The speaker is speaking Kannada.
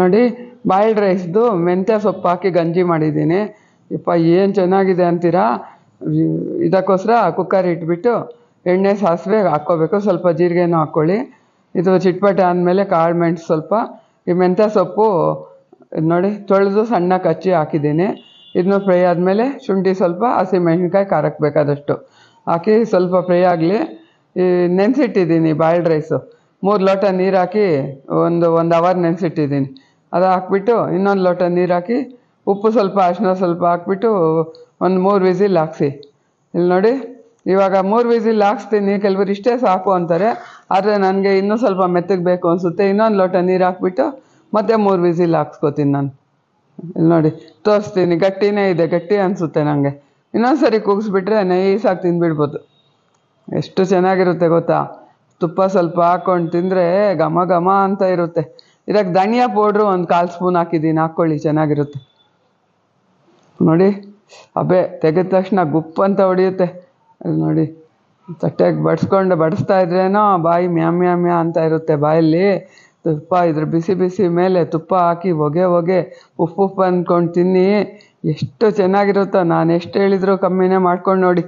ನೋಡಿ ಬಾಯ್ಲ್ಡ್ ರೈಸ್ದು ಮೆಂತ್ಯ ಸೊಪ್ಪು ಹಾಕಿ ಗಂಜಿ ಮಾಡಿದ್ದೀನಿ. ಯಪ್ಪ ಏನು ಚೆನ್ನಾಗಿದೆ ಅಂತೀರಾ. ಇದಕ್ಕೋಸ್ಕರ ಕುಕ್ಕರ್ ಇಟ್ಬಿಟ್ಟು ಎಣ್ಣೆ ಸಾಸಿವೆ ಹಾಕ್ಕೋಬೇಕು, ಸ್ವಲ್ಪ ಜೀರಿಗೆನೂ ಹಾಕ್ಕೊಳ್ಳಿ. ಇದು ಚಿಟ್ಪಟೆ ಆದಮೇಲೆ ಕಾಳು ಮೆಣಸು ಸ್ವಲ್ಪ, ಈ ಮೆಂತ್ಯ ಸೊಪ್ಪು ನೋಡಿ ತೊಳೆದು ಸಣ್ಣಕ್ಕೆ ಹಚ್ಚಿ ಹಾಕಿದ್ದೀನಿ. ಇದನ್ನು ಫ್ರೈ ಆದಮೇಲೆ ಶುಂಠಿ ಸ್ವಲ್ಪ, ಹಸಿಮೆಣ್ಸಿನ್ಕಾಯಿ ಖಾರಕ್ಕೆ ಬೇಕಾದಷ್ಟು ಹಾಕಿ ಸ್ವಲ್ಪ ಫ್ರೈ ಆಗಲಿ. ಈ ನೆನೆಸಿಟ್ಟಿದ್ದೀನಿ ಬಾಯ್ಲ್ಡ್ ರೈಸು 3 ಲೋಟ ನೀರು ಹಾಕಿ ಒಂದು ಅವರ್ ನೆನೆಸಿಟ್ಟಿದ್ದೀನಿ. ಅದು ಹಾಕ್ಬಿಟ್ಟು ಇನ್ನೊಂದು ಲೋಟ ನೀರು ಹಾಕಿ ಉಪ್ಪು ಸ್ವಲ್ಪ ಅರಿಶಿನ ಸ್ವಲ್ಪ ಹಾಕ್ಬಿಟ್ಟು ಒಂದು 3 ವಿಸಿಲ್ ಹಾಕ್ಸಿ. ಇಲ್ಲಿ ನೋಡಿ ಇವಾಗ 3 ವಿಸಿಲ್ ಹಾಕ್ಸ್ತೀನಿ. ಕೆಲವರು ಇಷ್ಟೇ ಸಾಕು ಅಂತಾರೆ, ಆದರೆ ನನಗೆ ಇನ್ನೂ ಸ್ವಲ್ಪ ಮೆತ್ತಗೆ ಬೇಕು ಅನಿಸುತ್ತೆ. ಇನ್ನೊಂದು ಲೋಟ ನೀರು ಹಾಕ್ಬಿಟ್ಟು ಮತ್ತೆ 3 ವಿಸಿಲ್ ಹಾಕ್ಸ್ಕೊತೀನಿ ನಾನು. ಇಲ್ಲಿ ನೋಡಿ ತೋರಿಸ್ತೀನಿ, ಗಟ್ಟಿನೇ ಇದೆ, ಗಟ್ಟಿ ಅನಿಸುತ್ತೆ ನನಗೆ. ಇನ್ನೊಂದು ಸರಿ ಕೂಗಿಸ್ಬಿಟ್ರೆ ನೈಸಾಗಿ ತಿಂದ್ಬಿಡ್ಬೋದು. ಎಷ್ಟು ಚೆನ್ನಾಗಿರುತ್ತೆ ಗೊತ್ತಾ. ತುಪ್ಪ ಸ್ವಲ್ಪ ಹಾಕ್ಕೊಂಡು ತಿಂದರೆ ಘಮ ಘಮ ಅಂತ ಇರುತ್ತೆ. ಇದಕ್ಕೆ ಧನಿಯಾ ಪೌಡ್ರು ಒಂದು 1/4 ಸ್ಪೂನ್ ಹಾಕಿದ್ದೀನಿ, ಹಾಕ್ಕೊಳ್ಳಿ, ಚೆನ್ನಾಗಿರುತ್ತೆ ನೋಡಿ. ಅಬೆ ತೆಗೆದ ತಕ್ಷಣ ಗುಪ್ಪ ಅಂತ ಹೊಡೆಯುತ್ತೆ. ಅಲ್ಲಿ ನೋಡಿ ತಟ್ಟೆಗೆ ಬಡಿಸ್ತಾ ಇದ್ರೇನೋ ಬಾಯಿ ಮ್ಯಾ ಅಂತ ಇರುತ್ತೆ ಬಾಯಲ್ಲಿ. ತುಪ್ಪ ಇದ್ರ ಬಿಸಿ ಬಿಸಿ ಮೇಲೆ ತುಪ್ಪ ಹಾಕಿ ಹೊಗೆ ಉಪ್ಪು ಅಂದ್ಕೊಂಡು ತಿನ್ನಿ, ಎಷ್ಟು ಚೆನ್ನಾಗಿರುತ್ತೋ. ನಾನು ಎಷ್ಟು ಹೇಳಿದ್ರು ಕಮ್ಮಿನೇ ಮಾಡ್ಕೊಂಡು ನೋಡಿ.